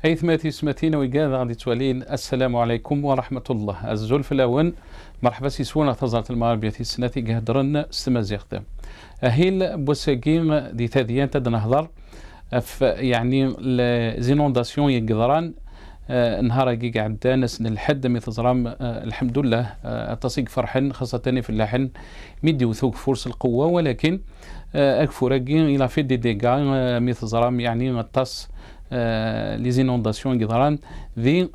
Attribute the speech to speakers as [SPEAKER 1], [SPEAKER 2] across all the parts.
[SPEAKER 1] أيثماتي سماتينا ويقاذ غادي توالين. السلام عليكم ورحمة الله. الزول الأول مرحبا سيسونا تزارة المغربية السناتي قهدرن استمازيغتا أهيل بوساقين دي تاديان تد نهضر يعني زينونداسيون يقدران نهار كي قعدان ناس الحد مي تزرام الحمد لله التصيق فرحا خاصة في اللحن ميدي وثوق فرص القوة، ولكن أكفوراكين إلى في دي ديكا مي تزرام يعني الطاس لي زينونداسيون قدران ذي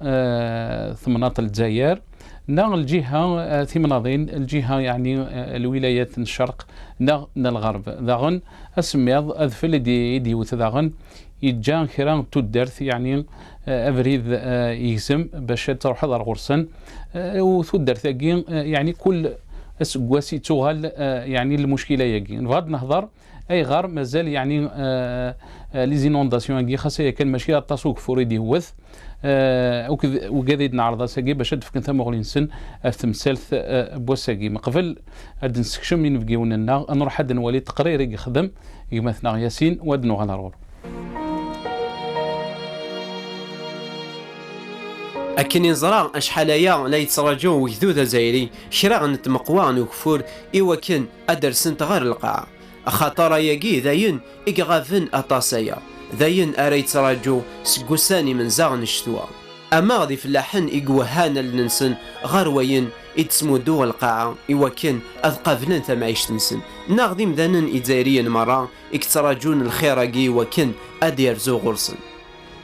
[SPEAKER 1] ثمنات الجزائر نا الجهة ثمناضين الجهة يعني الولايات الشرق نا الغرب ذاغن اسميض اذفل دي وثاغن يجان كرا تدرث يعني افريد يسم باش تروح هذا الغرسن وتدرث يعني كل اسقواسي توغال يعني المشكله يجي بغض نهضر اي غار مازال يعني لي زينونداسيون كي خاصه كان ماشي التسوق فوريدي هوث وكذا نعرضها ساقي باش تفكن ثم غولين سن التمثالث بوساقي من قبل هاد نسكشم من فيونا نروح حد نولي تقرير يخدم يمثنا ياسين ودنو غنرور
[SPEAKER 2] أكن نزرع أشحاليا لا يتسراجون وكذوذا زايري شراغ نتمقوان وكفور إوا كان أدرسن تغير القاعة خاطر ياقي ذاين إقغافن أطاسايا ذاين أري يتسراجو سقوساني من زاغن الشتوى أما غادي في اللحن إقوهانا لننسن غروين يتسمودو القاعة إوا كان أذقافنن ثمعيش تنسن ناغدي مذانن إدزايريا مرة إكتراجون الخيراقي وكان أديرزو غرسن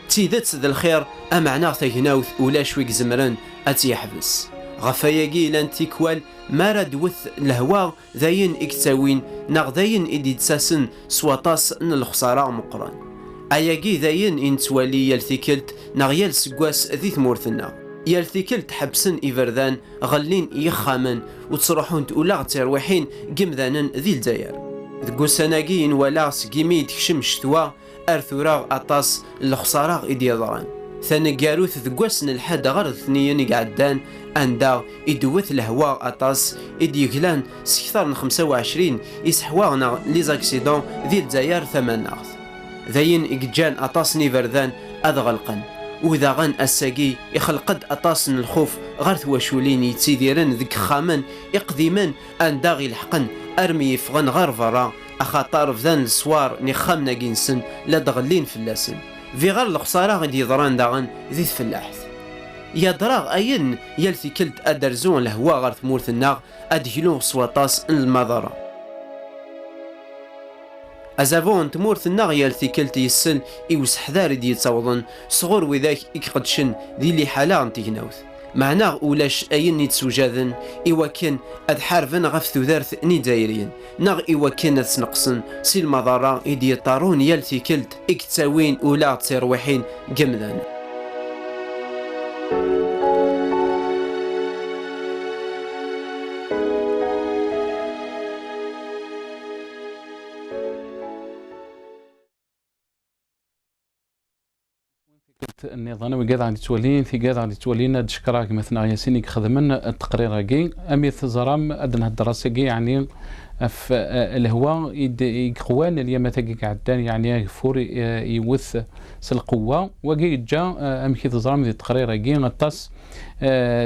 [SPEAKER 2] تيدت ذا الخير أمعنا ثيهناوث ولا شويك زمرن أتيحبس غفاياقي لان تيكوال ما راد وث الهوا ذاين إكتاوين ناغداين إدي تساسن سواطاس ان الخسارة مقران أياقي ذاين إن توالي يالثيكلت ناغيال سقواس ذي ثمورثنا يالثيكلت حبسن إفردان غلين يخامن وتصرحون تقولا تروحين قمذانن ذي الداير ذقو سناقين ولا سقيمي تكشم شتوا أرثوراغ أطاس الخسارة إدي يضران ثاني قاروث ذقوسن الحد غرض ثنيين قعدان أندا إدوث الهواء أطاس إدي يقلان سكثار من 25 يسحواغنا ليزاكسيدون ذي الدزاير ثماناغ ذاين إقجان أطاس نيفردان أذغلقن وإذا غان أساقي يخلقد أطاسن الخوف غرث وشولين يتسيديرن ذك خامن إقديمن أنداغي الحقن أرمي يفغن غرفرا أخاطر فذان السوار نخامنا جنسن لا دغلين في اللاسن في غير الخسارة غادي يضران داغن ذي فلاحث يا دراغ أين يلثي كلت أدرزون الهوا غير ثمورث الناغ أدهلون سواطاس المضرة أزافون تمورث الناغ يلثي كلت يسن إوس حذار دي يتصوضن صغور وذاك إكقدشن ذي اللي حالا انتيناوث معناه اولاش اين نتسوجاذن إوا كان أد حارفن غف ثوذارث ندايرين ناغ إوا كان تسنقصن سي المضارة إدي يطارون يالثي كلت إكتاوين أولا تيروحين قمذان
[SPEAKER 1] النظام وقاعد عندي تولين في قاعد عندي تولين تشكرك مثلا ياسين خدمن التقرير كي امي زرام ادنا الدراسه كي يعني في الهواء يقوان اليوم تاكي قعدان يعني فور يوث القوه وكي جا امي زرام ذي التقرير كي نطاس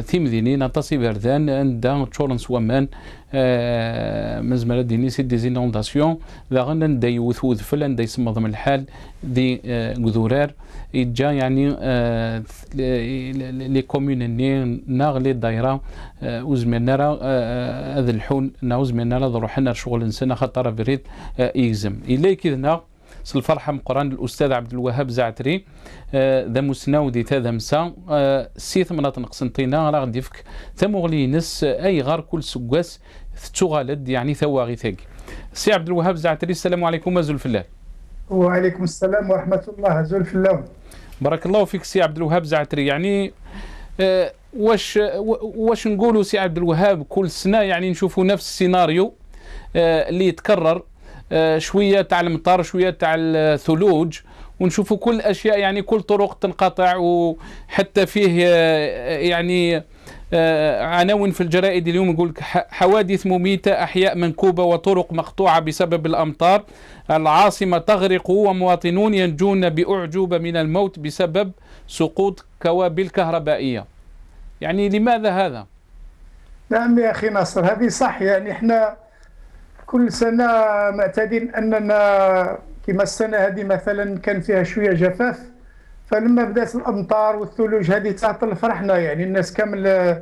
[SPEAKER 1] ثيمذيني نطاس بردان عند تشورنس ومان مزمره ديني سي دي زينونداسيون لا غن دا يوثوذ فلان دا يسمى ضمن الحال دي قذورار يجا يعني لي كومون ني ناغ لي دايره وزمنا هذا الحون ناوزمنا لا روحنا شغل انسان خاطر بريد يلزم الي كذا الفرحه مقران الاستاذ عبد الوهاب زعتري ذا مسناودي تاذا مسا سيث مناط نقسنطينا راه غادي يفك ثمغلي نس اي غار كل سكواس تغالد يعني ثواغي ثاقي سي عبد الوهاب زعتري السلام عليكم ازول فلان.
[SPEAKER 3] وعليكم السلام ورحمه الله ازول فلان.
[SPEAKER 1] بارك الله فيك سي عبد الوهاب زعتري يعني واش نقولوا سي عبد الوهاب كل سنه يعني نشوفوا نفس السيناريو اللي يتكرر شويه تاع المطر شويه تاع الثلوج ونشوفوا كل اشياء يعني كل طرق تنقطع وحتى فيه يعني عناوين في الجرائد اليوم يقول لك حوادث مميتة، أحياء منكوبة وطرق مقطوعة بسبب الأمطار، العاصمة تغرق ومواطنون ينجون بأعجوبة من الموت بسبب سقوط كوابل كهربائية. يعني لماذا هذا؟
[SPEAKER 3] نعم يا أخي ناصر، هذه صح. يعني إحنا كل سنة معتادين أننا كما السنة هذه مثلا كان فيها شوية جفاف، فلما بدأت الأمطار والثلوج هذه تعطل فرحنا، يعني الناس كامل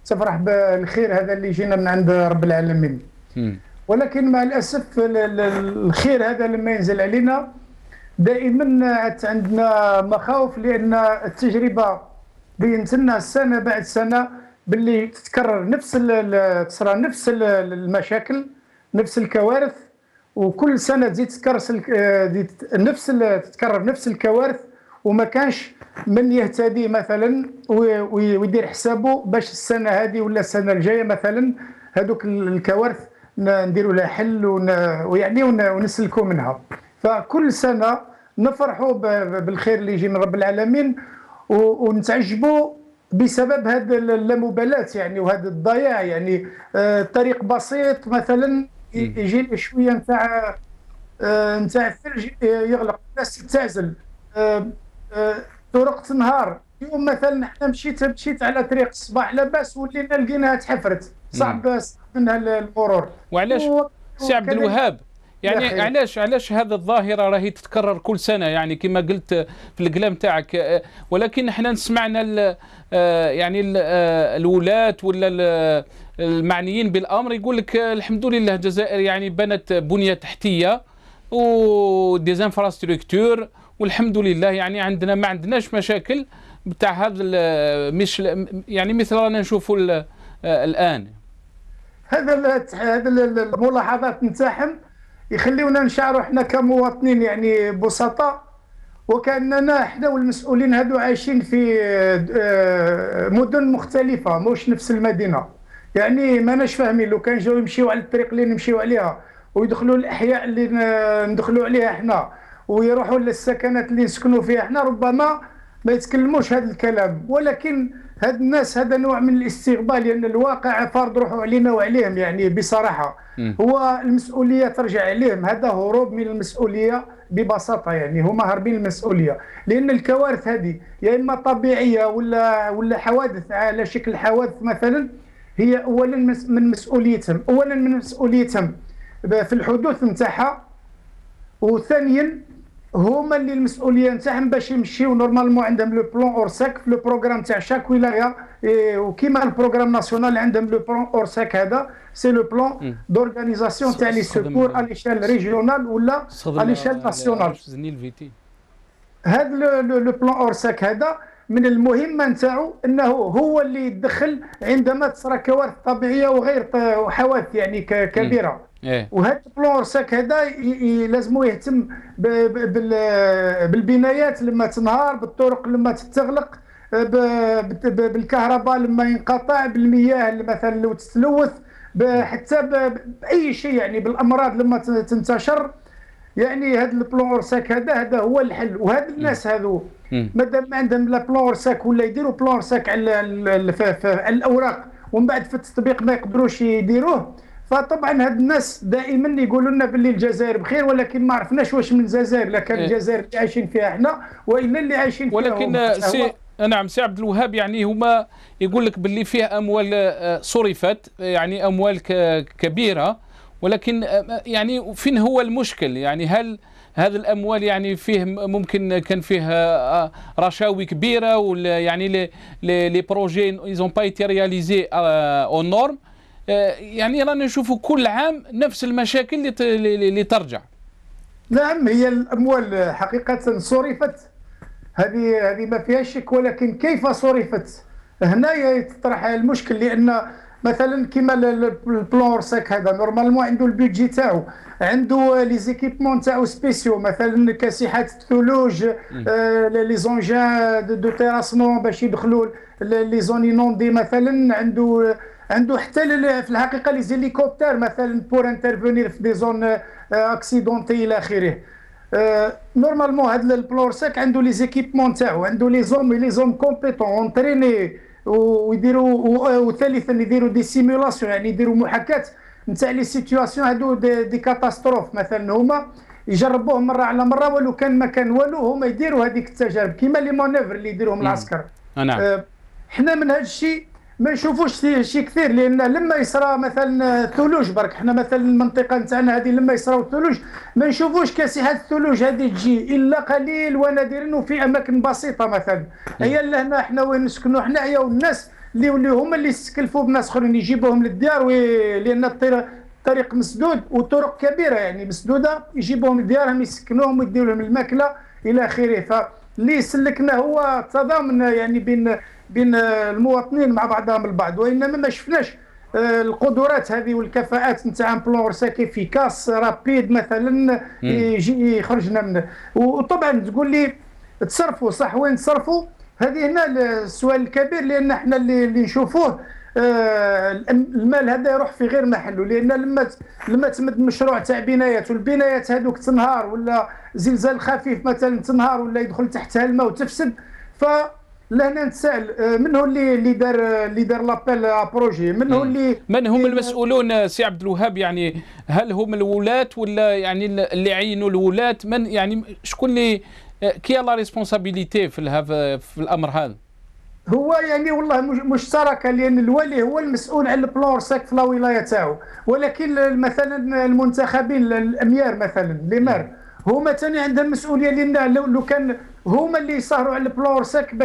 [SPEAKER 3] تفرح بالخير هذا اللي جينا من عند رب العالمين. ولكن مع الأسف الخير هذا لما ينزل علينا دائما عندنا مخاوف، لأن التجربة بينت لنا سنة بعد سنة باللي تتكرر تصرى نفس المشاكل، نفس الكوارث، وكل سنة تزيد تتكرر نفس الكوارث، وما كانش من يهتدي مثلا ويدير حسابه باش السنة هذه ولا السنة الجاية مثلا هذوك الكوارث نديروا لها حل ويعني ونسلكوا منها. فكل سنة نفرحوا بالخير اللي يجي من رب العالمين ونتعجبوا بسبب هذا اللامبالاة يعني وهذا الضياع. يعني طريق بسيط مثلا يجي شوية نتاع الثلج يغلق، الناس تعزل، طرق تنهار. اليوم مثلا احنا مشيت على طريق الصباح لاباس ولينا لقيناها تحفرت، صعب منها المرور.
[SPEAKER 1] وعلاش سي عبد الوهاب؟ يعني علاش هذه الظاهرة راهي تتكرر كل سنة يعني كما قلت في الكلام تاعك؟ ولكن احنا سمعنا يعني الولاة ولا المعنيين بالأمر يقول لك الحمد لله الجزائر يعني بنت بنية تحتية وديزانفراستركتور والحمد لله، يعني عندنا ما عندناش مشاكل بتاع هذا مش يعني مثل رانا نشوفوا الآن.
[SPEAKER 3] هذا الملاحظات نتاعهم يخليونا نشعروا احنا كمواطنين يعني بسطاء، وكأننا احنا والمسؤولين هذو عايشين في مدن مختلفة مش نفس المدينة. يعني ما ناش فاهمين لو كان جاو يمشيو على الطريق اللي نمشيو عليها ويدخلوا الأحياء اللي ندخلوا عليها احنا ويروحوا للسكنات اللي نسكنوا فيها احنا، ربما ما يتكلموش هذا الكلام. ولكن هاد الناس هذا نوع من الاستغبال، لأن الواقع فارض روحه علينا وعليهم. يعني بصراحة هو المسؤولية ترجع عليهم، هذا هروب من المسؤولية ببساطة. يعني هما هاربين المسؤولية، لأن الكوارث هذه يا إما طبيعية ولا حوادث على شكل حوادث مثلا، هي أولا من مسؤوليتهم في الحدوث نتاعها، وثانيا هما اللي المسؤوليه نتاعهم باش يمشيو نورمالمون عندهم لو بلان اورساك في لو بروغرام تاع شاك ولايه. وكيما البروغرام ناسيونال عندهم لو بلان اورساك، هذا سي لو بلان دورغانيزاسيون تاع لي سيكور على ليشيل ريجيونال ولا على ليشيل ناسيونال. هذا لو بلان اورساك هذا من المهمه نتاعو انه هو اللي يدخل عندما تصرى كوارث طبيعيه وغير حوادث يعني كبيره. وهذا البلان اورساك هذا لازم يهتم بالبنايات لما تنهار، بالطرق لما تتغلق، بالكهرباء لما ينقطع، بالمياه مثلا لو تتلوث، حتى باي شيء يعني بالامراض لما تنتشر. يعني هذا البلان اورساك هذا هو الحل. وهاد الناس هذو مادام ما عندهم لا بلان اورساك ولا يديروا بلان اورساك على الاوراق ومن بعد في التطبيق ما يقدروش يديروه، فطبعا هاد الناس دائما يقولوا لنا باللي الجزائر بخير، ولكن ما عرفناش واش من الجزائر، لا كان الجزائر اللي عايشين فيها احنا والا اللي عايشين فيها.
[SPEAKER 1] ولكن نعم سي عبد الوهاب، يعني هما يقول لك باللي فيه اموال صرفت، يعني اموال كبيره، ولكن يعني فين هو المشكل؟ يعني هل هذه الاموال يعني فيه ممكن كان فيه رشاوي كبيره، ولا يعني لي بروجي ايزون با ايتي رياليزي او نورم؟ يعني رانا نشوفوا كل عام نفس المشاكل اللي ترجع.
[SPEAKER 3] نعم، هي الاموال حقيقه صرفت، هذه ما فيها شك، ولكن كيف صرفت هنا يطرح المشكل. لان مثلا كيما البلان اورساك هذا نورمالمون عنده البيدجي تاعو، عنده لي زيكيبمون تاعو سبيسيو، مثلا كاسحات الثلوج، لي زونجان دو تيراسمون باش يدخلوا لي زون انوندي، مثلا عنده حتى في الحقيقه لي زيليكوبتر مثلا بور انترفونير في دي زون اكسيدونتي الى اخره. نورمالمون هذا البلان اورساك عنده لي زيكيبمون تاعو، عنده لي زون كومبيتون اونتريني وثالثا يديروا دي سيمولاسيون، يعني يديروا محاكاه نتاع لي سيتوياسيون هادو دي كاتاستروف مثلا، هما يجربوهم مره على مره، ولو كان ما كان والو هما يديروا هذيك التجارب كيما لي مانوفر اللي يديروهم العسكر.
[SPEAKER 1] نعم.
[SPEAKER 3] حنا من هذا الشيء ما نشوفوش شي كثير، لان لما يصرى مثلا ثلوج برك، حنا مثلا المنطقه نتاعنا هذه لما يصراو ثلوج ما نشوفوش كاسحات الثلوج هذه تجي الا قليل ونادر وفي اماكن بسيطه مثلا. هي لهنا حنا وين نسكنوا حنايا، والناس اللي هما اللي يستكلفوا بناس اخرين يجيبوهم للديار، لان الطريق مسدود وطرق كبيره يعني مسدوده، يجيبوهم لديارهم يسكنوهم ويديروا لهم الماكله الى اخره. فاللي سلكنا هو التضامن يعني بين المواطنين مع بعضهم البعض، وانما ما شفناش القدرات هذه والكفاءات نتاع بلان اورساك افيكاس رابيد مثلا يجي يخرجنا منه. وطبعا تقول لي تصرفوا صح، وين تصرفوا؟ هذه هنا السؤال الكبير، لان احنا اللي نشوفوه المال هذا يروح في غير محله، لان لما تمد مشروع تاع بنايات والبنايات هذوك تنهار، ولا زلزال خفيف مثلا تنهار، ولا يدخل تحتها الماء وتفسد، لهنا نتسائل من هو اللي دار لابيل بروجي،
[SPEAKER 1] من هم المسؤولون سي عبد الوهاب؟ يعني هل هم الولاة ولا يعني اللي عينوا الولاة؟ من يعني شكون اللي كي لا ريسبونسابيلتي في الامر هذا؟
[SPEAKER 3] هو يعني والله مشتركه، لان الولي هو المسؤول على البلان اورساك في الولايه تاعو، ولكن مثلا المنتخبين الاميار مثلا لي مار هما ثاني عندهم مسؤوليه، لان لو كان هما اللي يسهروا على البلان اورساك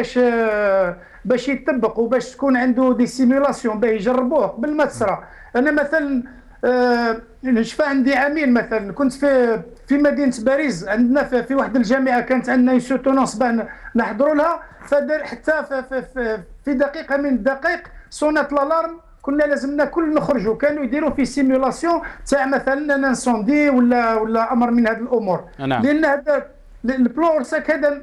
[SPEAKER 3] باش يطبق وباش تكون عنده دي سيمولاسيون باه يجربوه قبل ما تصرى. انا مثلا نشفى عندي عامين مثلا، كنت في مدينه باريس، عندنا في واحد الجامعه كانت عندنا سوتونونس باه نحضروا لها، فدار حتى في دقيقه من الدقائق صونات الالارم، كنا لازمنا كل نخرجوا، كانوا يديروا في سيمولاسيون تاع مثلا انسوندي ولا امر من هذه الامور. نعم. لان هذا البلان اورساك هذا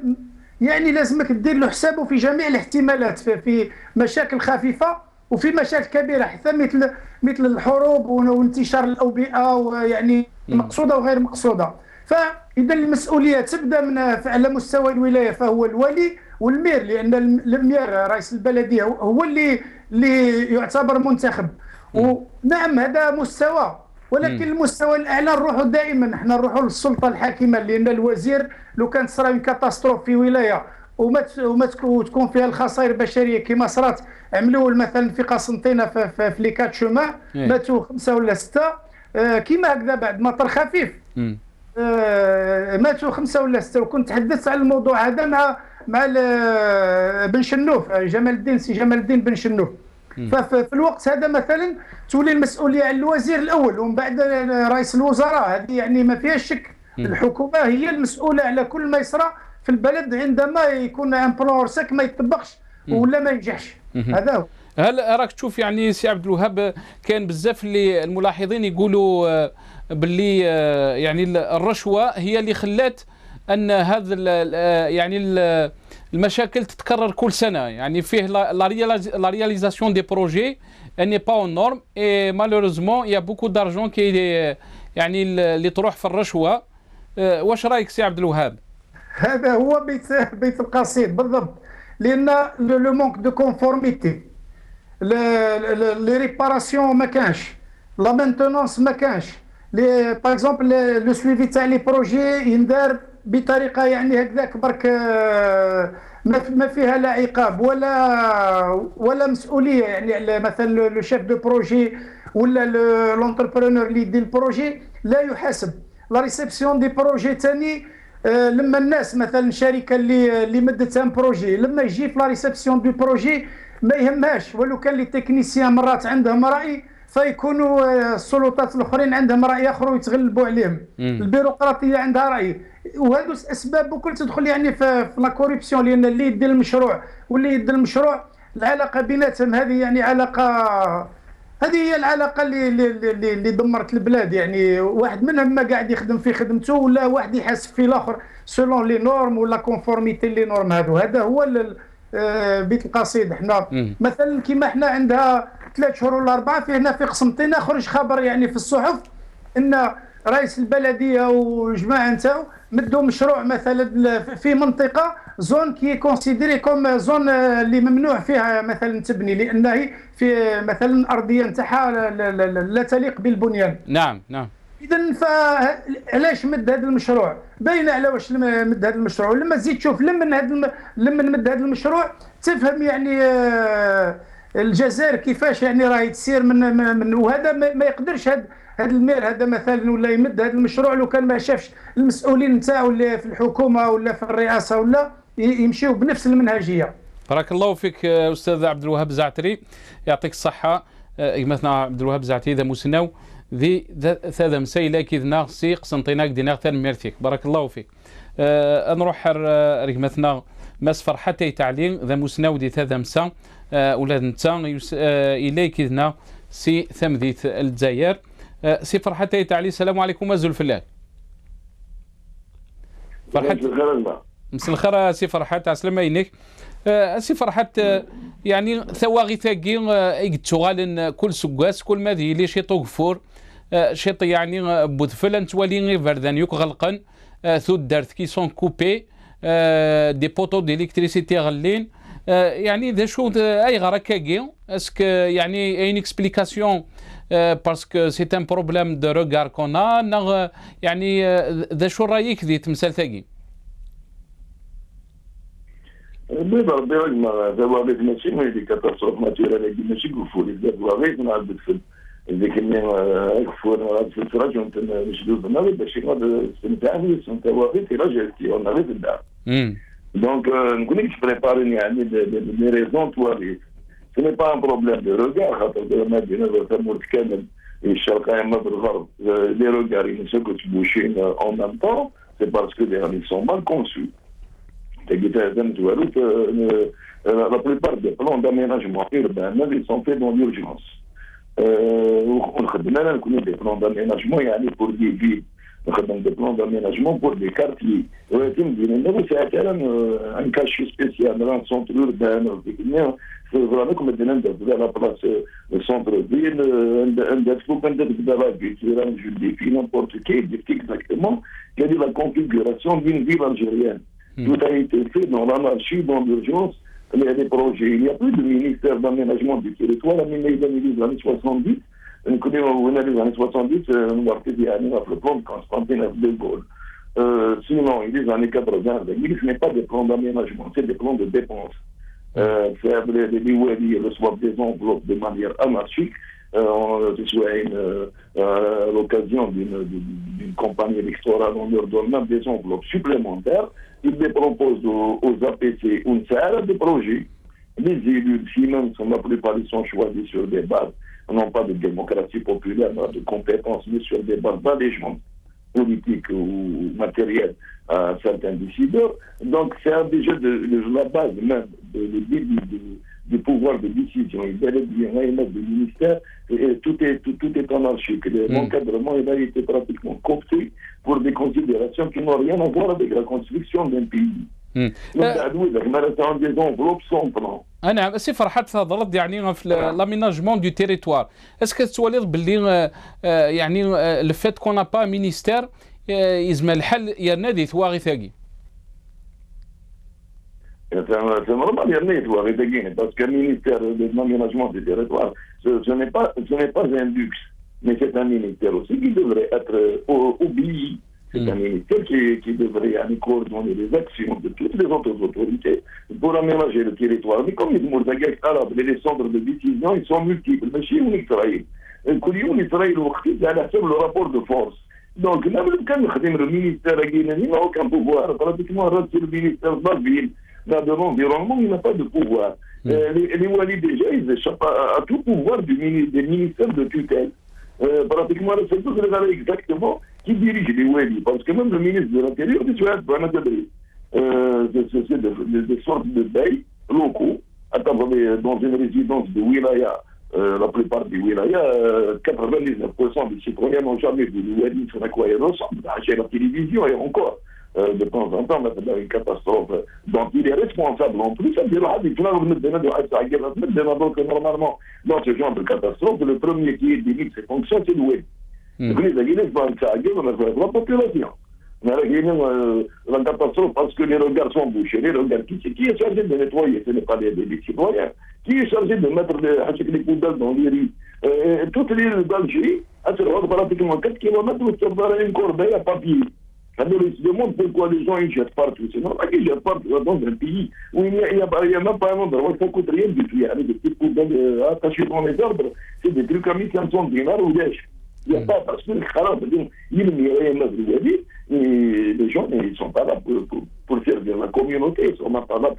[SPEAKER 3] يعني لازمك دير له حسابه في جميع الاحتمالات، في مشاكل خفيفه وفي مشاكل كبيره، حتى مثل الحروب وانتشار الاوبئه، ويعني مقصوده وغير مقصوده. فاذا المسؤوليه تبدا من على مستوى الولايه، فهو الولي والمير، لان المير رئيس البلديه هو اللي يعتبر منتخب. ونعم هذا مستوى، ولكن المستوى الاعلى نروحوا دائما، احنا نروحوا للسلطه الحاكمه، لان الوزير لو كانت صرا كاتاستروف في ولايه وما تكون فيها الخسائر البشريه كما صرات، عملوا مثلا في قسنطينه في لي كات شومان ماتوا 5 ولا 6 كيما هكذا بعد مطر خفيف، ماتوا 5 ولا 6. وكنت تحدثت على الموضوع هذا مع بن شنوف، سي جمال الدين بن شنوف. ففي الوقت هذا مثلا تولي المسؤوليه على الوزير الاول ومن بعد رئيس الوزراء، هذه يعني ما فيهاش شك. الحكومه هي المسؤوله على كل ما يصرى في البلد عندما يكون ان بلان اورساك ما يطبقش ولا ما ينجحش. هذا هو.
[SPEAKER 1] هل راك تشوف يعني سي عبد الوهاب كان بزاف اللي الملاحظين يقولوا باللي يعني الرشوه هي اللي خلات ان هذا يعني المشاكل تتكرر كل سنه، يعني فيه لا رياليزاسيون دي بروجي اني با اون نورم اي مالوريزمون يا بوكو دارجون كي يعني اللي تروح في الرشوه. واش رايك سي عبد الوهاب؟
[SPEAKER 3] هذا هو بيت القصيد بالضبط، لان لو مونك دو كونفورميتي، لي ريباراسيون ما كانش، لا مينتونونس ما كانش، باغ اكزومبل لو سويفي تاع لي بروجي يندار بطريقه يعني هكذاك برك ما فيها لا عقاب ولا مسؤوليه، يعني على مثلا لو شيف دو بروجي ولا لونتربرونور اللي يدير البروجي لا يحاسب. لا ريسبسيون دي بروجي ثاني، لما الناس مثلا الشركه اللي مدت ان بروجي لما يجي في لا ريسبسيون دو بروجي ما يهمهاش، ولو كان لي تكنيسيان مرات عندهم راي فيكونوا السلطات الاخرين عندهم راي اخر ويتغلبوا عليهم. البيروقراطيه عندها راي، وهذو اسباب وكل تدخل يعني في لا كوريبسيون، لان اللي يدير المشروع واللي يدير المشروع العلاقه بيناتهم هذه يعني علاقه، هذه هي العلاقه اللي دمرت البلاد. يعني واحد منهم ما قاعد يخدم في خدمته، ولا واحد يحاسب في الاخر سولون لي نورم ولا كونفورميتي لي نورم. هذا هو بيت القصيد. احنا مثلا كيما احنا عندها 3 شهور ولا 4 في هنا في قسنطينه خرج خبر يعني في الصحف ان رئيس البلديه وجماعه نتاعو مدوا مشروع مثلا في منطقه زون كي كونسيديري كوم زون اللي ممنوع فيها مثلا تبني، لانه في مثلا الارضيه نتاعها لا تليق بالبنيان.
[SPEAKER 1] نعم نعم.
[SPEAKER 3] اذا فعلاش مد هذا المشروع؟ باينه على واش مد هذا المشروع، ولما تزيد تشوف لما مد هذا المشروع تفهم يعني الجزائر كيفاش يعني راهي تسير من وهذا ما يقدرش هذا المير هذا مثلا ولا يمد هذا المشروع لو كان ما شافش المسؤولين نتاعو اللي في الحكومه ولا في الرئاسه ولا يمشيو بنفس المنهجيه.
[SPEAKER 1] بارك الله فيك استاذ عبد الوهاب الزعتري، يعطيك الصحه. مثلا عبد الوهاب الزعتري ذا مسناو ذي ثاذا مسيله كيدنا سي قسنطيناك دينار ثان ميرثيك. بارك الله فيك. نروح رقمتنا مسفر حتى تعليم ذا مسناو دي ثاذا مسا ولاد نتا الي كيدنا سي ثمذيت الجزائر سي فرحة تعلي. السلام عليكم أزول فلان.
[SPEAKER 4] فرحة
[SPEAKER 1] مساء الخير سي فرحة عسلامة عينيك. سي فرحة يعني ثواغي ثاقي يقتغال كل سكاس كل ما ذي لي شي طوقفور شي يعني بوذفل نتوالي غير فردان يوك غلقن ثود دارت كي سون كوبي دي بوتو ديليكتريسيتي غلين يعني ذا شو اي غركاكي اسك يعني اين اكسبليكاسيون باسكو سي ان بروبليم دو روغار كونا يعني ذا شو رايك ذي تمثال ثاقي؟
[SPEAKER 4] ربي رجما ذوابط ماشي ما يديك كاتاستروف ناتورال ماشي كفور ذوابط نعرف تدخل ذيك اللي كفور في الفراج وانت مش دوز نعرف باش يقعد نتاعي انت ذوابط راجل كي نعرف الدار. دونك نقول لك بريباري يعني لي ريزون تواليت. Ce n'est pas un problème de regard, les regards ils ne se bouchent en même temps, c'est parce que ils sont mal conçus. La plupart des plans d'aménagement urbain, ils sont faits dans l'urgence. On connaît des plans d'aménagement pour des villes, des plans d'aménagement pour des quartiers. C'est un cachet spécial dans le centre urbain. vraiment comme dans la place le centre-ville, un je défie n'importe qui, exactement quelle est la configuration d'une ville algérienne. Tout a été fait dans l'anarchie, dans l'urgence. Il y a des projets. Il n'y a plus de ministère d'aménagement du territoire. Les années 70, les années 70, on va faire le plan de Constantin de Gaulle. Sinon, les années 80, ce n'est pas des plans d'aménagement, c'est des plans de dépenses. Faire les Wadi reçoivent des enveloppes de manière anarchique. Ce soit l'occasion d'une compagnie électorale, on leur donne même des enveloppes supplémentaires. Ils les proposent aux APC des projets. Les élus, même la plupart ils sont choisis sur des bases, non pas de démocratie populaire, mais de compétences, mais sur des bases d'allègement politique ou matériel à certains décideurs. Donc c'est déjà la base même du pouvoir de décision. Il y a des ministères et tout est anarchique. L'encadrement a été pratiquement coopté pour des considérations qui n'ont rien à voir avec la construction d'un pays. des enveloppes sans plan.
[SPEAKER 1] نعم سي فرحات تهضرت يعني في لاميناجمون دو تيريتوار اسكو تولي باللي يعني لو فيت كون با مينيستير يزم الحل يرنادي ثواغي ثاقي
[SPEAKER 4] c'est normal يرنادي ثواغي ثاقي parce que ministère de l'aménagement du territoire ce n'est pas un luxe mais c'est un ministère aussi qui devrait être oublié. C'est un ministère qui devrait coordonner les actions de toutes les autres autorités pour aménager le territoire. Mais comme les centres de décision, ils sont multiples. Mais chez nous, Israël, le rapport de force. Donc, même le ministère il n'a aucun pouvoir. Pratiquement, le ministère de la ville, de l'environnement, il n'a pas de pouvoir. Les Wali, déjà, ils échappent à tout pouvoir des ministères de tutelle. Pratiquement, c'est tout exactement qui dirige les Wali, parce que même le ministre de l'Intérieur, c'est des sortes de bails locaux, dans une résidence de Wilaya, la plupart des Wilaya, 99% des citoyens n'ont jamais vu les Wali, sur à quoi ils ressemblent, chez la télévision et encore. De temps en temps, maintenant, une catastrophe. Donc, il est responsable en plus. Donc, normalement, dans ce genre de catastrophe, le premier qui délimite ses fonctions, c'est le Wali. la population. La catastrophe parce que les regards sont bouchés. Les regards, qui est chargé de nettoyer? Ce n'est pas les citoyens. Qui est chargé de mettre les poubelles dans les rues? Toutes les rues d'Algérie, à se rendre pratiquement 4 km où ça va une corbeille à papier. Alors, ils se demandent pourquoi les gens ils jettent partout. C'est normal qu'ils jettent partout dans un pays où il n'y a même pas un endroit où il ne faut rien du tout. Il y a des petites poubelles attachées dans les arbres. C'est des trucs à 1500 dinars ou des. Il n'y a pas parce que les gens ils ne sont pas là pour servir la communauté, ils ne sont pas là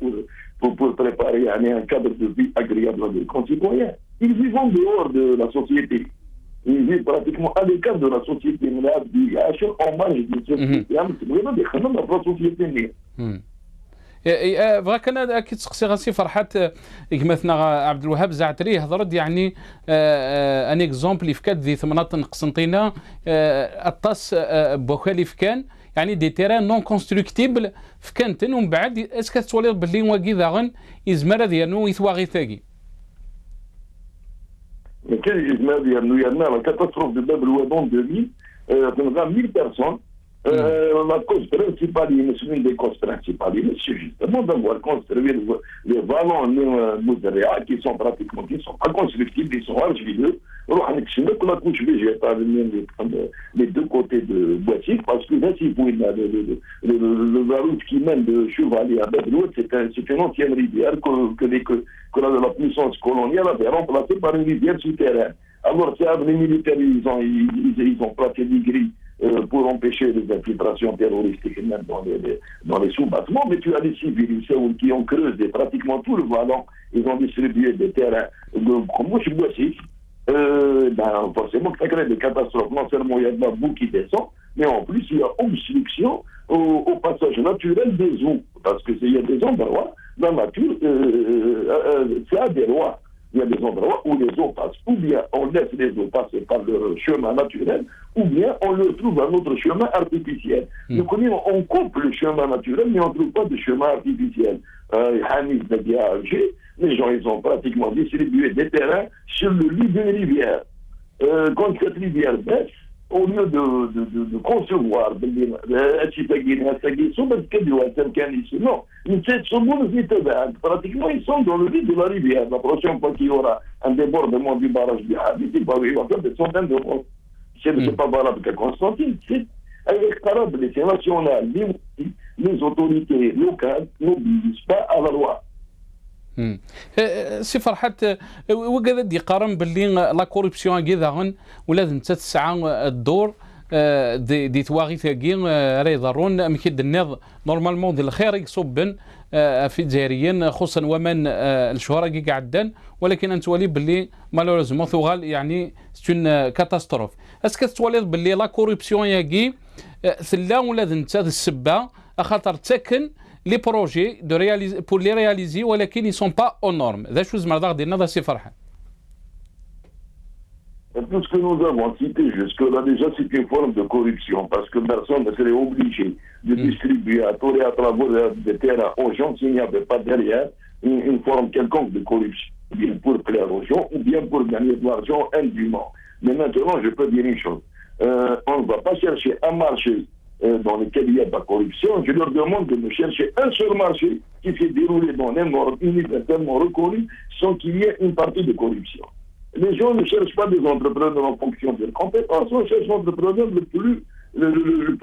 [SPEAKER 4] pour préparer un cadre de vie agréable à des concitoyens. Ils vivent en dehors de la société. Ils vivent pratiquement à l'écart de la société. En marge de la société.
[SPEAKER 1] بغا كان اكيد تسقسي غاسي فرحات كما عبد الوهاب زعتري هضرت يعني ان اكزومبل اللي فكات ذي ثمنات قسنطينه الطاس بوخالي فكان يعني دي تيران نون كونستركتيبل فكانتن ومن بعد اسكا تولي باللي واكي ذاغن يزمر ديالو يثواغي ثاقي
[SPEAKER 4] Mais quel est la catastrophe de Bab el-Ouadon 2000, 1000 personnes. La cause principale, c'est une des causes principales, c'est justement d'avoir construit les vallons Mouzéréa qui sont pratiquement, qui sont pas constructibles, ils sont argileux. Alors, on a la couche végétale les deux côtés de Boissy, parce que là, si vous la route qui mène de Chevalier à Bedrouet, c'est une ancienne rivière que la puissance coloniale avait remplacée par une rivière souterraine. Alors, les militaires, ils ont placé des grilles pour empêcher les infiltrations terroristiques même dans les sous-bâtiments, mais tu as des civils qui ont creusé pratiquement tout le vallon, ils ont distribué des terrains comme moi je vois ici, forcément ça crée des catastrophes, non seulement il y a de la boue qui descend, mais en plus il y a obstruction au passage naturel des eaux, parce qu'il y a des endroits, la nature, c'est à des lois. Il y a des endroits où les eaux passent, ou bien on laisse les eaux passer par leur chemin naturel, ou bien on leur trouve un autre chemin artificiel. Donc on coupe le chemin naturel, mais on ne trouve pas de chemin artificiel. Les gens ils ont pratiquement distribué des terrains sur le lit d'une rivière. Quand cette rivière baisse, au lieu de concevoir, pratiquement ils sont dans le lit de la rivière. La prochaine fois qu'il y aura un débordement du barrage du Habib, il va faire des centaines de morts. C'est pas valable qu'à Constantine, c'est incroyable, c'est national, les autorités locales n'obéissent pas à la loi.
[SPEAKER 1] سي فرحات وكذا دي قارن باللي لا كوربسيون كذا ولازم تسعى الدور دي تواغي ثاقي راه يضرون مكيد النض نورمالمون ديال الخير يصبن في الجزائريين خصوصا ومن الشهرة كي قعدان ولكن انت ولي باللي مالوريزمون ثوغال يعني سون كاتاستروف اسكو تولي باللي لا كوربسيون ياكي ثلا ولازم السبه خاطر تسكن les projets pour les réaliser ولكن ils sont pas aux normes. ذا شو زعما غادي نضا سي فرحان.
[SPEAKER 4] Tout ce que nous avons cité jusque-là, déjà, c'est une forme de corruption, parce que personne ne serait obligé de distribuer à tour et à travers des terrains aux gens s'il n'y avait pas derrière une forme quelconque de corruption, bien pour plaire aux gens ou bien pour gagner de l'argent indûment. Mais maintenant, je peux dire une chose. On ne va pas chercher un marché dans lequel il y a de la corruption. Je leur demande de me chercher un seul marché qui fait dérouler dans les normes universellement reconnues sans qu'il y ait une partie de corruption. Les gens ne cherchent pas des entrepreneurs en fonction de leurs compétences, on cherche l'entrepreneur le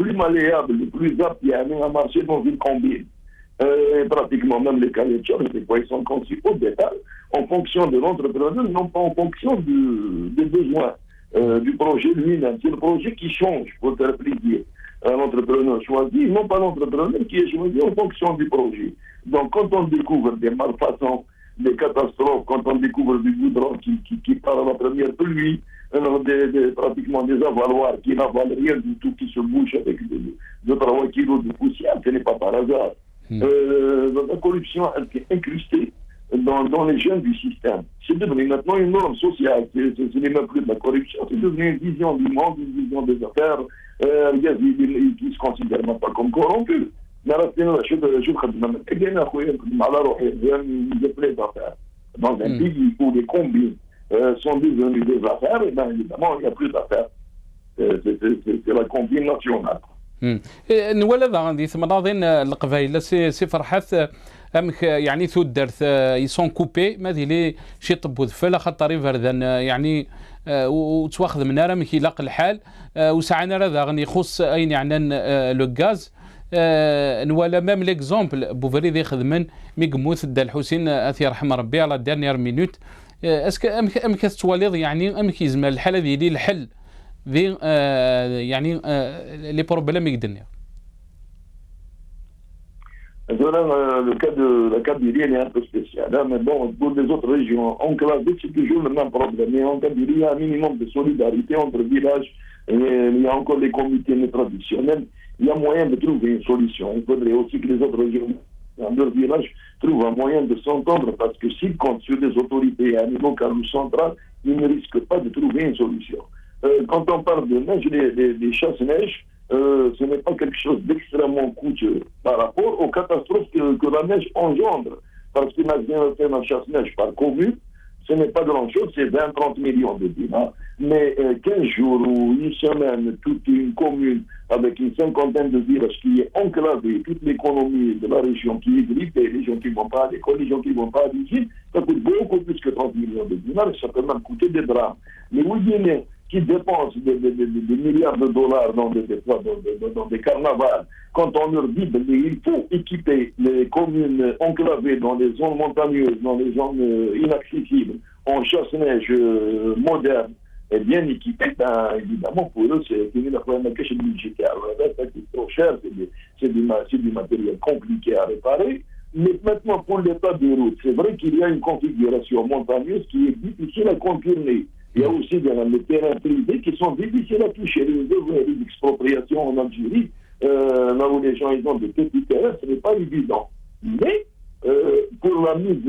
[SPEAKER 4] plus malléable, le plus apte à marcher dans une combine. Pratiquement même les cahiers de charges, des fois ils sont conçus au détail en fonction de l'entrepreneur, non pas en fonction des besoins du projet lui-même. C'est le projet qui change pour faire plaisir. L'entrepreneur choisi, non pas l'entrepreneur qui est choisi en fonction du projet. Donc quand on découvre des malfaçons, des catastrophes, quand on découvre du goudron qui part à la première pluie, pratiquement des avaloirs qui n'avalent rien du tout, qui se bouchent avec 2-3 kilos de poussière, ce n'est pas par hasard. La corruption elle est incrustée dans les gènes du système. C'est devenu maintenant une norme sociale. Ce n'est même plus de la corruption, c'est devenu une vision du monde, une vision des affaires. Qui se considèrent même pas comme corrompus. Mais dans un pays où les combines sont devenus des affaires, et bien évidemment, il n'y a plus d'affaires. c'est la combine nationale.
[SPEAKER 1] نولد غادي ثمراضين القبائل سي فرحات امك يعني ثو درت يسون كوبي ما لي شي طبو ذفل خاطر يفردان يعني وتواخذ من راه مكي لاق الحال وسعنا راه غني يخص اين يعني لو غاز نوالا ميم ليكزومبل بوفريد يخدمن ميقموت دا الحسين اثي رحم ربي على ديرنيير مينوت اسك امك تواليض يعني امك يزمل الحاله ديالي الحل ذي يعني لي بروبليم يقدرني.
[SPEAKER 4] Le cas du Lille est un peu spécial, hein, mais bon, pour les autres régions enclavées, c'est toujours le même problème. Mais en cas du Lille, il y a un minimum de solidarité entre villages, et il y a encore les comités traditionnels. Il y a moyen de trouver une solution. Il faudrait aussi que les autres régions, dans leur village, trouvent un moyen de s'entendre, parce que s'ils comptent sur les autorités à un niveau local ou central, ils ne risquent pas de trouver une solution. Quand on parle de neige, les chasses-neige, ce n'est pas quelque chose d'extrêmement coûteux par rapport aux catastrophes que la neige engendre. Parce qu'imaginez faire une chasse-neige par commune, ce n'est pas grand-chose, c'est 20-30 millions de dinars. Mais 15 jours ou une semaine, toute une commune avec une cinquantaine de villages qui est enclavée, toute l'économie de la région qui est grippée, les gens qui ne vont pas à l'école, les gens qui ne vont pas à l'usine, ça coûte beaucoup plus que 30 millions de dinars et ça peut même coûter des drames. Mais vous imaginez qui dépensent des milliards de dollars dans des carnavals, quand on leur dit qu'il faut équiper les communes enclavées dans les zones montagneuses, dans les zones inaccessibles, en chasse-neige moderne et bien équipée, ben, évidemment pour eux c'est fini la problématique budgétaire. Ça coûte trop cher, c'est du matériel compliqué à réparer. Mais maintenant pour l'état des routes, c'est vrai qu'il y a une configuration montagneuse qui est difficile à contourner. Il y a aussi des terrains privés qui sont difficiles à toucher. Les expropriations en Algérie, là où les gens ils ont de petits terrains, ce n'est pas évident. Mais pour la mise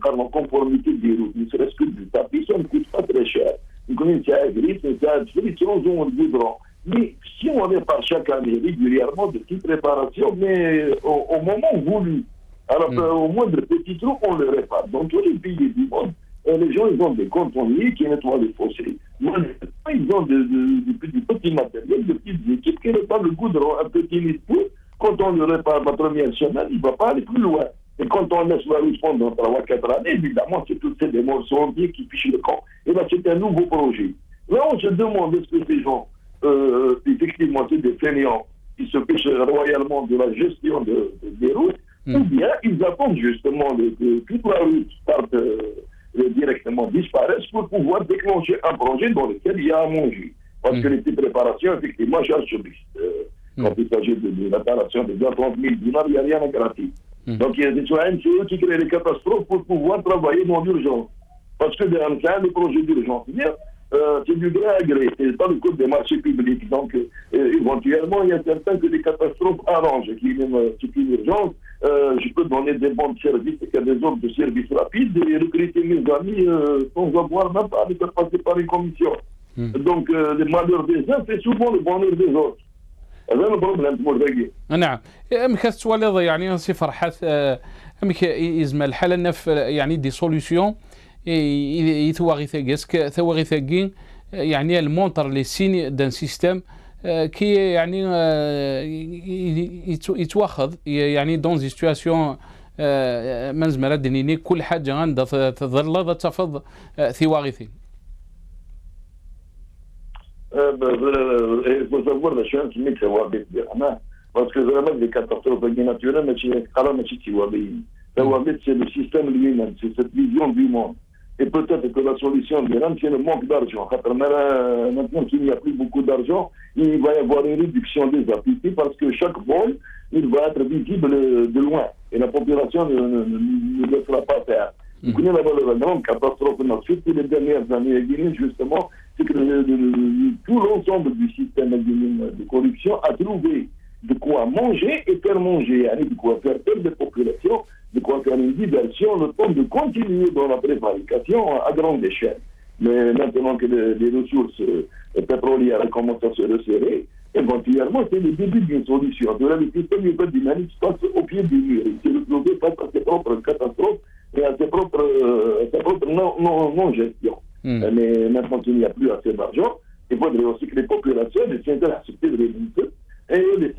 [SPEAKER 4] en conformité des routes, ne serait-ce que du tapis, ça ne coûte pas très cher. Une commune qui a gris, c'est ça, on le goudron. Mais si on répare chaque année régulièrement de petites réparations, mais au moment voulu, alors au moins de petits trous, on le répare. Dans tous les pays du monde, les gens, ils ont des contenus qui nettoient les fossés. Ils ont du petit matériel, de petites équipes qui nettoient le goudron, un petit lit de poudre. Quand on le répare la première semaine, il ne va pas aller plus loin. Et quand on laisse la route pendant 3 ou 4 années, évidemment, c'est toutes ces morceaux entiers qui fichent le camp. Et là, c'est un nouveau projet. Là, on se demande est-ce que ces gens, effectivement, c'est des fainéants qui se fichent royalement de la gestion des routes, ou bien ils attendent justement que toute la route parte directement disparaisse pour pouvoir déclencher un projet dans lequel il y a à manger. Parce que les petites réparations, effectivement, quand il s'agit de réparation de 30 000 dinars, il n'y a rien à gratter. Donc il y a des citoyens qui créent des catastrophes pour pouvoir travailler dans l'urgence. Parce que c'est un des projets d'urgence. C'est du gré à gré, c'est pas le code des marchés publics. Donc éventuellement, il y a certains que les catastrophes arrangent. C'est une urgence. Je peux donner des bons services, il y a des ordres de services rapides et recruter mes amis sans avoir même pas à les faire passer par une commission. Donc le malheur des uns fait souvent le bonheur des autres. هذا البروبليم مرتقي.
[SPEAKER 1] نعم امك تواليض يعني سي فرحات امك يزمل الحاله نف يعني دي سوليوشن يتواغي ثاقسك ثواغي ثاقين يعني المونتر لي سين دان سيستم كي يعني يتواخذ يعني دون سيتواسيون منزمره دنيني كل حاجه عندها تظل تفض ثواغيثين.
[SPEAKER 4] Il faut savoir la chose qui m'est parce que vraiment les catastrophes naturelles, c'est le système lui-même, c'est cette vision du monde. Et peut-être que la solution de l'âme, c'est le manque d'argent. Maintenant qu'il n'y a plus beaucoup d'argent, il va y avoir une réduction des appétits parce que chaque vol, il va être visible de loin. Et la population ne le fera pas faire. Vous connaissez la grande catastrophe, surtout les dernières années, justement, c'est que tout l'ensemble du système de corruption a trouvé de quoi manger et faire manger, de quoi faire perdre des populations, de quoi faire une diversion, le temps de continuer dans la prévarication à grande échelle. Mais maintenant que les ressources pétrolières commencent à se resserrer, éventuellement, c'est le début d'une solution. Le système dynamique se passe au pied du mur. Il s'est retrouvé face à ses propres catastrophes et à sa propre non-gestion. Mais maintenant qu'il n'y a plus assez d'argent, il faudrait aussi que les populations les accepter de résultats et les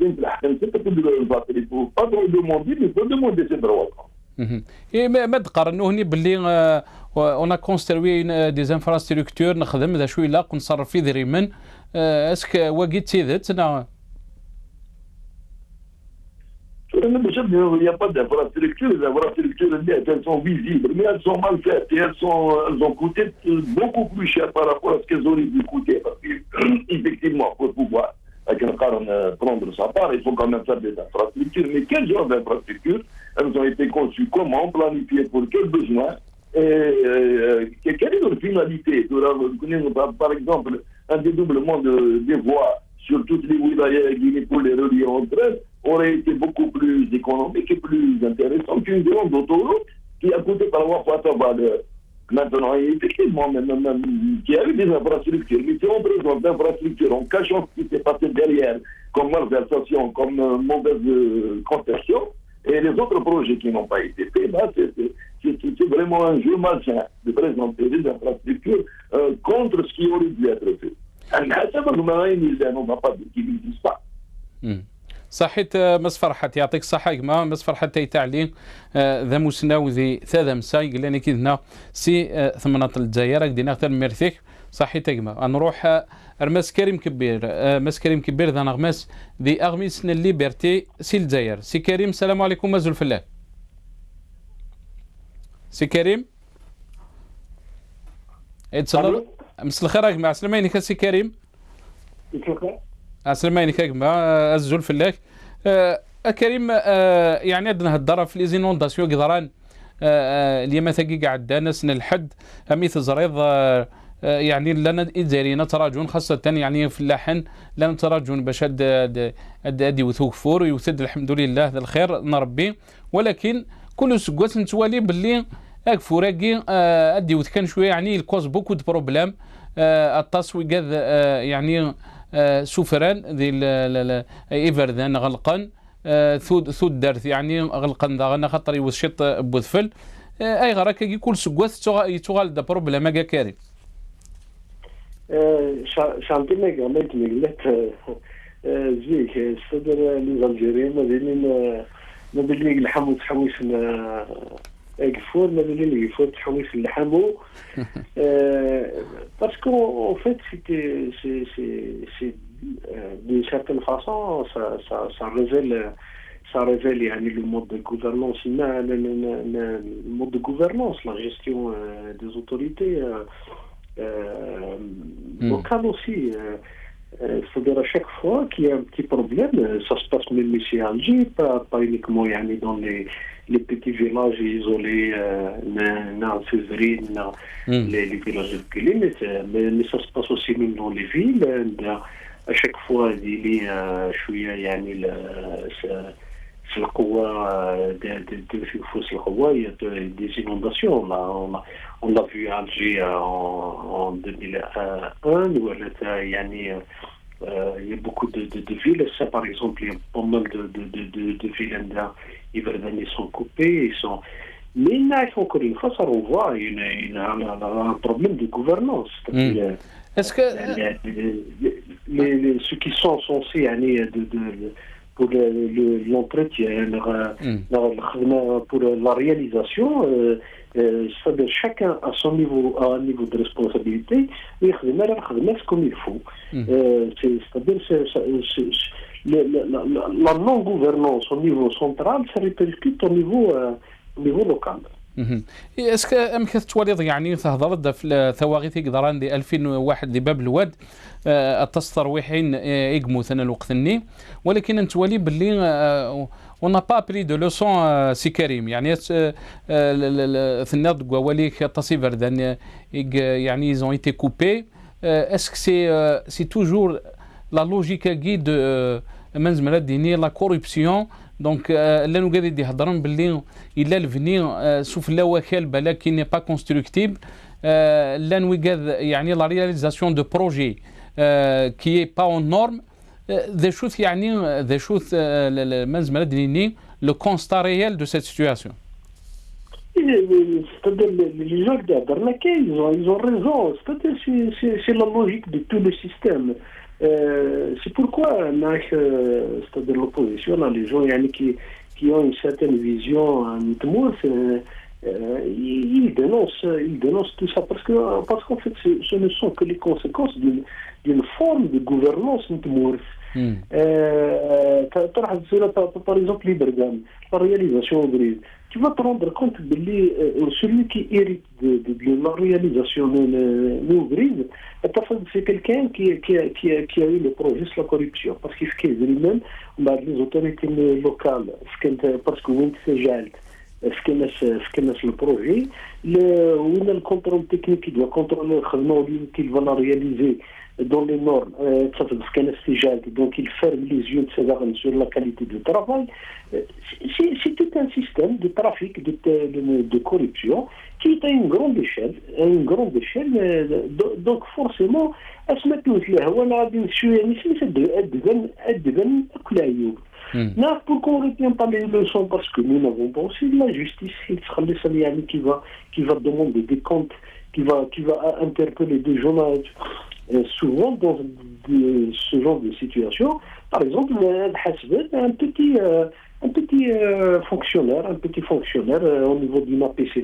[SPEAKER 4] il faut pas demander, mais il faut demander ces droits.
[SPEAKER 1] Et ما تقارنوا هني باللي on a construit des infrastructures نخدم ذا شويه لا نصرف في ذريمن اسك واقيت تيذت
[SPEAKER 4] Il n'y a pas d'infrastructures. Les infrastructures, elles sont visibles, mais elles sont mal faites et elles ont coûté beaucoup plus cher par rapport à ce qu'elles auraient dû coûter. Parce qu'effectivement, pour pouvoir prendre sa part, il faut quand même faire des infrastructures. Mais quel genre d'infrastructures? Elles ont été conçues comment, planifiées pour quels besoins, quelle est leur finalité? Par exemple, un dédoublement des voies sur toutes les wilayas guinéennes pour les relier entre elles aurait été beaucoup plus économique et plus intéressant qu'une grande autoroute qui a coûté par voie Fatabaleur. Maintenant, effectivement, même qu'il y a eu des infrastructures, mais si on présente d'infrastructures en cachant ce qui s'est passé derrière, comme malversation, comme mauvaise conception, et les autres projets qui n'ont pas été faits, là, c'est vraiment un jeu malsain de présenter des infrastructures contre ce qui aurait dû être fait. On n'a pas qui n'existe pas.
[SPEAKER 1] صحيت مسفرحت يعطيك الصحة كما مسفرحت تايتعلي ذا مسناو ذي ثاذا مساي قال لنا كذنا سي ثمنات الجزائر قدينا اكثر من مرثيك صحيت كما نروح ارماس كريم كبير ماس كريم كبير ذا نغماس ذي اغميسنا الليبرتي سي الجزائر سي كريم السلام عليكم مازول فلاه سي كريم اتصل مساء الخير مع سلامينك سي كريم اسلمينك كما الزول فلاك كريم يعني عندنا هالدرا في ليزينونداسيون قدران اليوم ثقي قاعد ناس الحد اميث زريض يعني لنا الجزائريين تراجعون خاصه يعني في اللحن لنا تراجعون باش ادي وثوق فور ويوثد الحمد لله ذا الخير نربي ولكن كل سكوات نتوالي باللي فوراقي ادي وثكن شويه يعني الكوز بوكو دو بروبليم التصويق يعني سفران ذي ايفردان غلقن ثود دارت يعني غلقن ذا خاطر يوشط بوذفل اي غراك كل سكوات يتوغال دا بروبليم كا كاري
[SPEAKER 5] شانتينا قالت ميلات زيك صدر لي الجيريين ما بين الحمو تحويسنا Agfour, il faut trouver le hameau. Parce qu'en fait, c'est d'une certaine façon, ça révèle le mode de gouvernance, le mode de gouvernance, la gestion des autorités locales aussi. C'est-à-dire à chaque fois qu'il y a un petit problème, ça se passe même ici à Alger, pas uniquement dans les petits villages isolés, les villages de Kélim, mais ça se passe aussi même dans les villes. À chaque fois, il y a des inondations. On l'a vu à Alger en 2001, où il y a beaucoup de villes. Ça, par exemple, il y a pas mal de villes ils sont coupés. Mais encore une fois, ça renvoie à un problème de gouvernance.
[SPEAKER 1] Est-ce que
[SPEAKER 5] ceux qui sont censés pour l'entretien, pour la réalisation, c'est-à-dire chacun à son niveau, à un niveau de responsabilité, et comme il faut. C'est-à-dire la non-gouvernance au niveau central, ça répercute au niveau local.
[SPEAKER 1] اسك امكث تواليض يعني تهضر في الثواغيث قدران دي 2001 دي باب الواد التصرويحين يقمو ثنا الوقتني ولكن نتوالي باللي on n'a pas appris de leçon سي كريم يعني ثنا وليك تصيفر دان يعني ils ont été coupés est-ce que c'est toujours la logique guide منزمر الديني la corruption دونك اللي نو قاعد يهضرون باللي الا الفني سوف لا وكال بلا كي ني با كونستركتيف لا نو قاعد يعني لا رياليزاسيون دو بروجي كي با اون نورم ذا شوث يعني ذا شوث منزمر الديني لو كونستا ريال دو سيت سيتوياسيون
[SPEAKER 5] C'est-à-dire les gens ils ont raison. C'est-à-dire c'est la logique de tout le système. C'est pourquoi c'est-à-dire l'opposition, les gens qui ont une certaine vision ils dénoncent tout ça parce qu'en fait ce ne sont que les conséquences d'une forme de gouvernance par exemple la réalisation ouvrière. Tu vas te rendre compte que celui qui hérite de la réalisation ouvrière, c'est quelqu'un qui a eu le projet sur la corruption. Parce qu'il fait lui-même, les autorités locales, parce que ce qu'est le projet, le contrôle technique qui doit contrôler qu'il va la réaliser dans les normes, donc il ferme les yeux de ses armes sur la qualité du travail. C'est tout un système de trafic, de corruption qui est à une grande échelle. Donc forcément, à se mettre pour qu'on ne retienne pas les leçons, parce que nous n'avons pas aussi la justice qui va demander des comptes, qui va interpeller des journalistes. Souvent dans ce genre de situation, par exemple, un petit fonctionnaire au niveau d'une APC,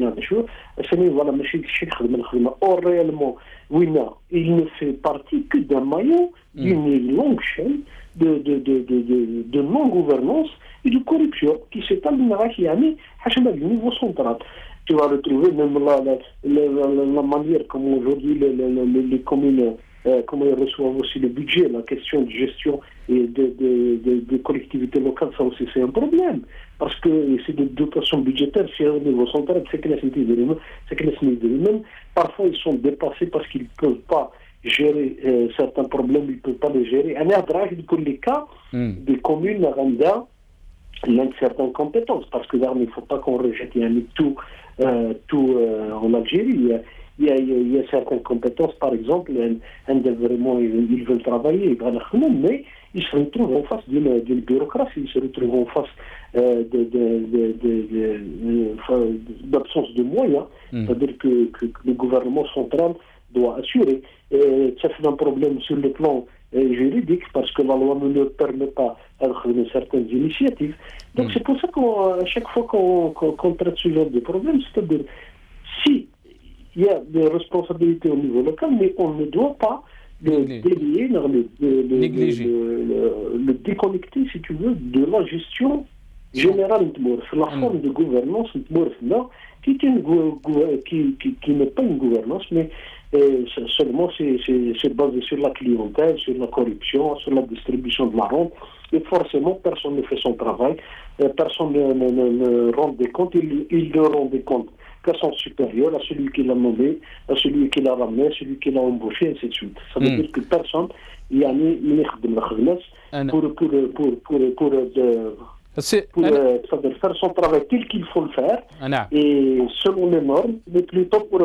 [SPEAKER 5] or réellement, il ne fait partie que d'un maillon d'une longue chaîne de non-gouvernance et de corruption qui s'étale au niveau central. Tu vas retrouver même la manière comme aujourd'hui les communes comment ils reçoivent aussi le budget, la question de gestion et de collectivités locales, ça aussi c'est un problème. Parce que c'est des dotations budgétaires, c'est au niveau central, c'est que les mêmes. Parfois ils sont dépassés parce qu'ils ne peuvent pas gérer certains problèmes, ils ne peuvent pas les gérer. Pour les cas des communes rwandaises, il y a certaines compétences, parce que là, il ne faut pas qu'on rejette tout en Algérie. Il y a certaines compétences, par exemple, vraiment, ils veulent travailler, mais ils se retrouvent en face d'une bureaucratie, ils se retrouvent en face d'absence de moyens, c'est-à-dire que le gouvernement central doit assurer. Ça fait un problème sur le plan juridique, parce que la loi ne leur permet pas de certaines initiatives. Donc c'est pour ça qu'à chaque fois qu'on traite ce genre de problème, c'est-à-dire si il y a des responsabilités au niveau local, mais on ne doit pas le délier, le déconnecter, si tu veux, de la gestion générale de la forme de gouvernance qui n'est pas une gouvernance, mais seulement c'est basé sur la clientèle, sur la corruption, sur la distribution de la rente, et forcément personne ne fait son travail, personne ne rend des comptes, il ne rend des comptes qu'à son supérieur, à celui qui l'a nommé, à celui qui l'a ramené, à celui qui l'a embauché, ainsi de suite. Ça veut dire que personne n'y a mis pour faire son travail tel qu'il faut le faire, et selon les normes, mais plutôt pour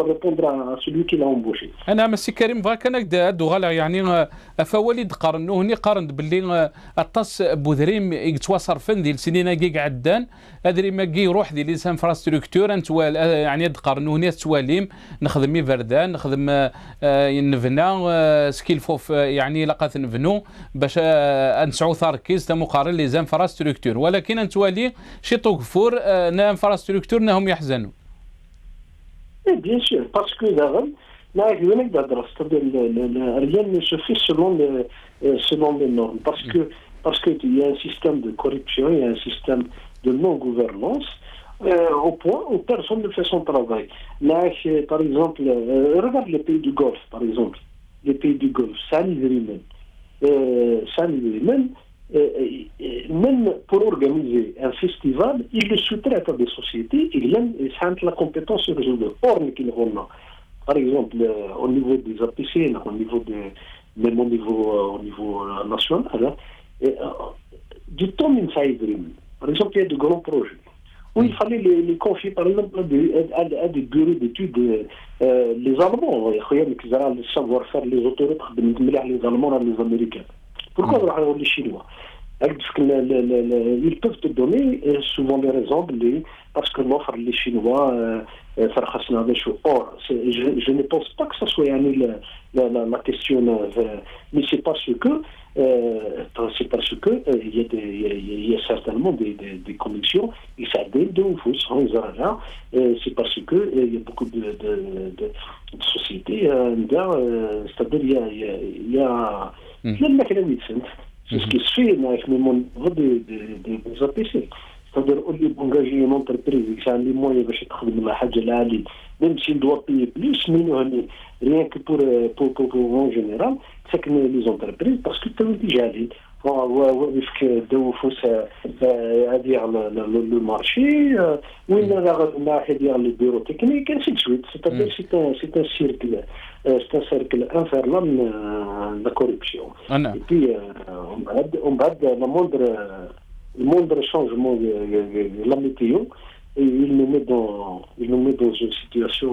[SPEAKER 5] répondre à celui qui l'a embauché.
[SPEAKER 1] أنا مسي كريم بغاك أنا دوغالا يعني أفواليد قارنو هني قارن باللي الطاس بوذريم يتواصر فن ديال سنين كي قعدان أدري ما كي يروح ديال ليس انفراستركتور أنت يعني قارنو هني تواليم نخدم فردان نخدم نبنا سكيل فوف يعني لقات نبنو باش نسعو ثاركيز مقارن لي انفراستركتور ولكن أنت والي شي طوقفور نا انفراستركتور نهم يحزنوا.
[SPEAKER 5] Bien sûr, parce que rien ne se fait selon les normes. Parce qu'il y a un système de corruption, il y a un système de non-gouvernance, au point où personne ne fait son travail. Là, par exemple, regarde les pays du Golfe, par exemple. Les pays du Golfe, même pour organiser un festival, ils le sous-traitent à des sociétés, ils sentent la compétence sur les autres. Or, par exemple, au niveau des APC, même au niveau national, du temps par exemple, il y a de grands projets où il fallait les confier, par exemple, à des bureaux d'études. Les Allemands, le savoir-faire, les autorités, les Allemands et les Américains. Pourquoi les Chinois? Ils peuvent te donner souvent des raisons parce que l'offre les Chinois or je ne pense pas que ça soit la question mais c'est parce que il y a certainement des connexions et ça donne c'est parce que il y a beaucoup de sociétés c'est-à-dire il y a c'est ce qui se fait avec le monde des APC. C'est-à-dire au lieu d'engager une entreprise qui a les moyens باش تخدم على حاجه العاليه même s'il doit payer plus mais rien que pour en général c'est que les entreprises parce que tu déjà allé وفك دوفوس dire le marché وين راه ديال لي بيرو تكنيك ainsi de suite c'est-à-dire c'est un cercle infernal de corruption et puis on va le moindre changement de la météo et il nous met dans une situation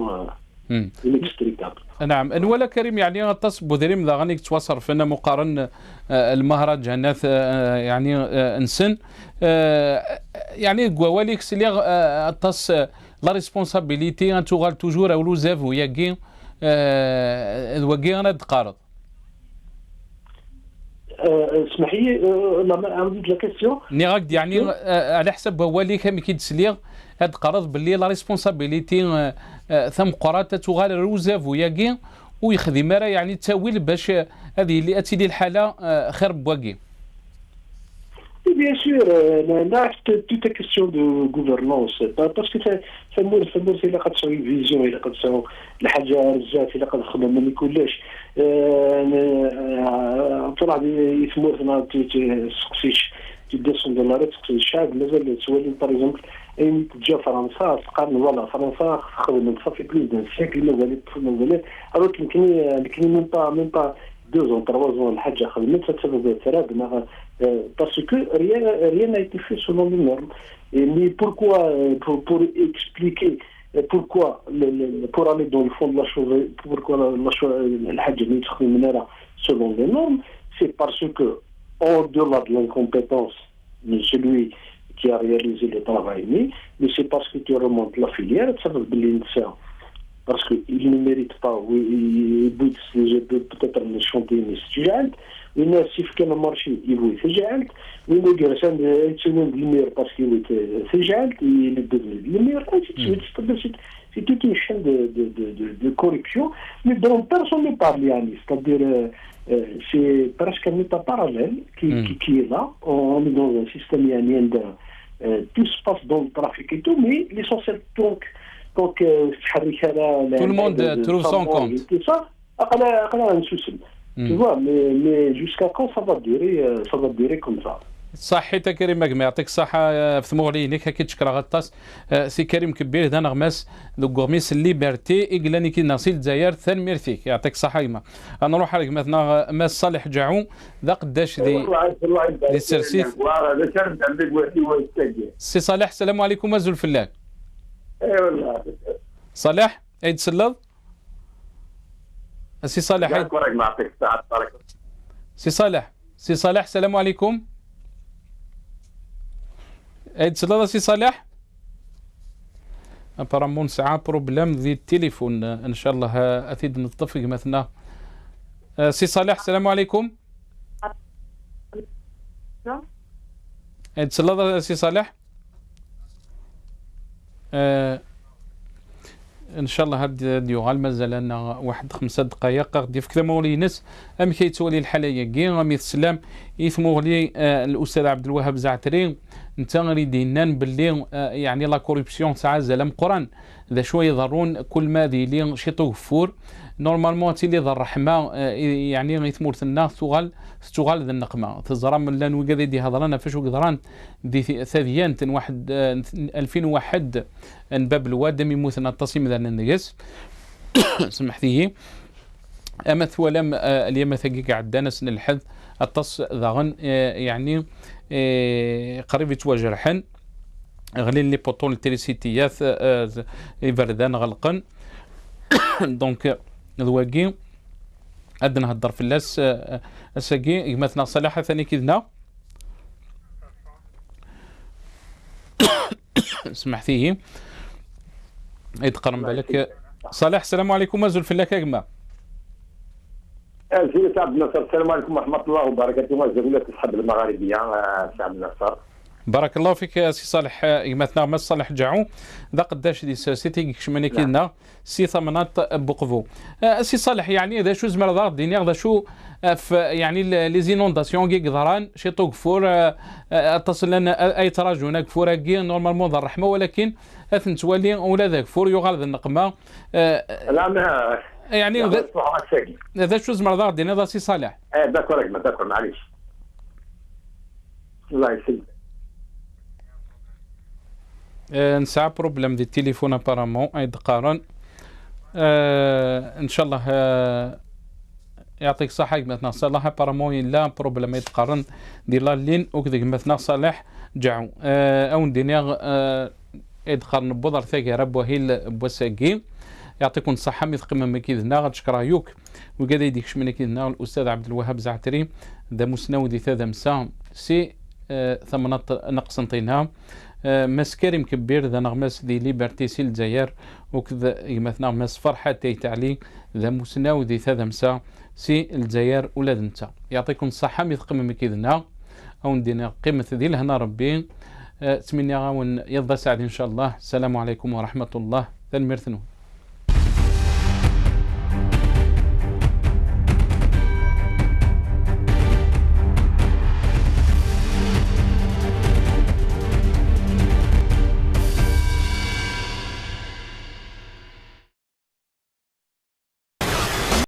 [SPEAKER 5] inextricable.
[SPEAKER 1] نعم ولا كريم يعني غطاس بودريم ذا غانيك تواصل فينا مقارن المهرجانات يعني انسن يعني قواليك سلي غطاس لا ريسبونسابيليتي ان توغال توجور او لوزاف وياكي وكي غناد قارض
[SPEAKER 5] اسمح لي لا عاودت لا كيسيون
[SPEAKER 1] ني غاك يعني على حسب هوالي كم كيتسلي هاد قرض باللي لا ريسبونسابيليتي ثم قرات تغال روزاف وياكي ويخدم راه يعني تاويل باش هذه اللي اتي الحاله خير بواكي.
[SPEAKER 5] Bien sûr, tout est question de gouvernance. Parce que c'est la question de vision, la question de la حاجة بزاف إلا قد خدم ما يكونلاش طلع يثمر هنا تسقسيش تدسون دولارات تسقسي الشعب مازال سوالين باغ اكزومبل اين تجا فرنسا تقارن ولا فرنسا خدمت صافي بليس دان سيكل مازال الوغ كاين ميم با 2 ans 3 ans الحاجة خدمت تسبب ثراب parce que rien n'a été fait selon les normes. Mais pourquoi pour expliquer pourquoi pour aller dans le fond de la chose, pourquoi la Hajj selon les normes, c'est parce que au-delà de l'incompétence de celui qui a réalisé le travail, mais c'est parce que tu remontes la filière, ça veut dire parce qu'il ne mérite pas, peut-être le chantier mais والناس كان المارشي يبغي تجعلت وين يجرسان يتسوون بالمير باسكو تجعلت يلبد بالمير سي توت اون شين دو كوربسيون مي دون بيرسون ني بارل يعني c'est-à-dire سي براسك ان ايتا باراليل كي لا اون دون ان سيستيم يعني عند تو سباس دون الترافيك اي تو مي ليسونسيال دونك تحرك هذا
[SPEAKER 1] تو الموند تروف سون كونت
[SPEAKER 5] اقلا نسوسم. Tu vois, mais jusqu'à quand ça va durer comme ça.
[SPEAKER 1] صحيت كريم ما يعطيك الصحة في ثموغلي هناك كي تشكر غطاس سي كريم كبير هذا نغماس دو غوميس ليبرتي إقلاني كي نصيل الجزائر ثان ميرثيك يعطيك الصحة يما أنا نروح عليك مثلا ماس صالح جاعون ذا قداش دي السرسيف سي صالح السلام عليكم أزول فلاك صالح عيد سلط سي صالح سي صالح السلام عليكم عيد سلطة سي صالح ابارامون ساعة بروبلام ذي التليفون ان شاء الله اكيد نتفق مثلا سي صالح السلام عليكم عيد سلطة سي صالح ان شاء الله هاد ديوغال مازال لنا واحد 5 دقائق غادي في كلام ولينس ام كيتولي الحاله ياكي غامي السلام يثموغلي الاستاذ عبد الوهاب زعتري انت غريدينا باللي يعني لا كوربسيون تاع زلم قران ذا شويه يضرون كل ما ذي لي شي طوفور نورمالمون تي لي ذا الرحمه يعني يثمورتنا تغال ذا النقمه تزرى من لان وكذا دي هضرنا فاش وقدران دي ثديان واحد 2001 باب الواد يموتنا التصميم ذا النقص سمحتي اما ثوالم اليوم ثقيق عندنا سن الحد التص ذاغن يعني قريب يتواجه رحن غلين لي بوطون التريسيتيات يبردان غلقن دونك ذواكي عندنا نهضر في اللاس اساكي مثلا صلاح ثاني كذنا سمحتيه يتقرن بالك صالح. السلام عليكم مازال في لك اجمع
[SPEAKER 6] سيدي عبد الناصر، السلام عليكم ورحمه الله وبركاته. مازال الصحاب المغاربيه سي عبد الناصر.
[SPEAKER 1] بارك الله فيك سي صالح. يماتنا ما صالح جاعو ذا قداش دي سيتي كشمني كينا سي ثمنات بوقفو. سي صالح يعني هذا شو زمر دار الدنيا هذا شو في يعني لي زينونداسيون كي قدران شي طوقفور تصل لنا اي تراجع هناك فوراكي نورمالمون ذا الرحمه، ولكن اثن تولي ولا ذاك فور يغال النقمه
[SPEAKER 6] لا ما
[SPEAKER 1] يعني هذا شو زمر دار الدنيا هذا سي صالح.
[SPEAKER 6] داكور معليش الله يسلمك.
[SPEAKER 1] نسعى بروبليم دي التليفون ابارامون ايد قارن. ان شاء الله يعطيك الصحة مثلا صالح ابارامون لا بروبليم ايد قارن دي لا لين وكذا مثلا صالح جاعو او دينيا ايد قارن بوضر ثاقي رب وهيل بوساقي. يعطيكم الصحة مثل ما كيدنا غتشكر يوك وقادا يديكش من كيدنا الاستاذ عبد الوهاب زعتري ذا مسناودي ثاذا مسا سي ثمنات نقص نطينها مسكريم كبير ذا نغمس ذي ليبرتي سي الجزائر وكذا يمثل نغمس فرحة تيتعلي ذا مسناو ذي ثاذا مسا سي الجزائر ولاد نتا. يعطيكم الصحة مثل ما كيدنا او ندينا قيمة ذي لهنا ربي تمنى غاون يضا سعد ان شاء الله. السلام عليكم ورحمة الله. ثاني